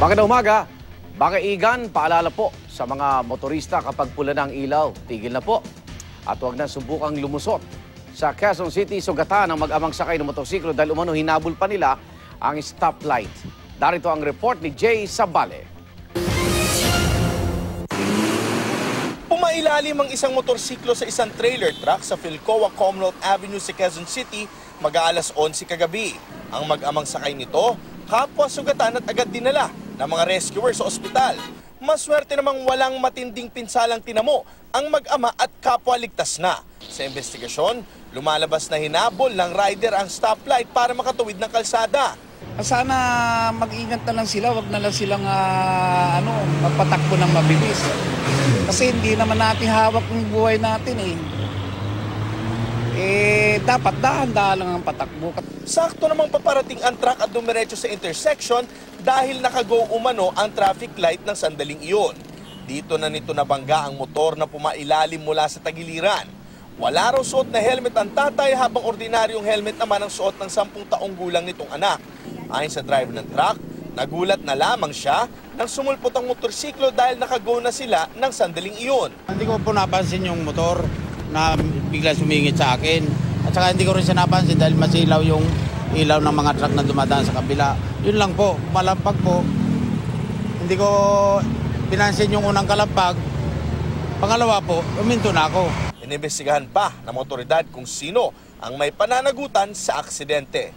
Magandang umaga. Bakaigan, paalala po sa mga motorista kapag pula ng ilaw, tigil na po. At huwag na subukang lumusot. Sa Quezon City, sugatan ang mag-amang sakay ng motorsiklo dahil umano hinabol pa nila ang stoplight. Darito ang report ni Jay Sabale. Pumailalim ang isang motorsiklo sa isang trailer truck sa Philcoa Commonwealth Avenue sa Quezon City mag-aalas 11 kagabi. Ang mag-amang sakay nito, kapwa sugatan at agad dinala ng mga rescuer sa ospital. Maswerte namang walang matinding pinsalang tinamo ang mag-ama at kapwa ligtas na. Sa investigasyon, lumalabas na hinabol ng rider ang stoplight para makatuwid ng kalsada. Sana mag-ingat na lang sila, wag na lang silang magpatakbo ng mabilis. Kasi hindi naman natin hawak ng buhay natin eh. Dapat dahan-dahan lang ang patakbo. Sakto namang paparating ang truck at dumiretso sa intersection dahil nakago umano ang traffic light ng sandaling iyon. Dito na nito nabangga ang motor na pumailalim mula sa tagiliran. Wala raw suot na helmet ang tatay habang ordinaryong helmet naman ang suot ng 10 taong gulang nitong anak. Ayon sa driver ng truck, nagulat na lamang siya nang sumulpot ang motorsiklo dahil nakago na sila ng sandaling iyon. Hindi ko po napansin yung motor na bigla sumingit sa akin. At saka hindi ko rin siya napansin dahil masilaw yung ilaw ng mga truck na dumadaan sa kabila. Yun lang po, malampag po. Hindi ko pinansin yung unang kalampag. Pangalawa po, uminto na ako. Inimbestigahan pa ng otoridad kung sino ang may pananagutan sa aksidente.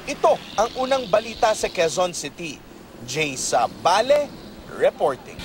Ito ang unang balita sa Quezon City. Jay Sabale reporting.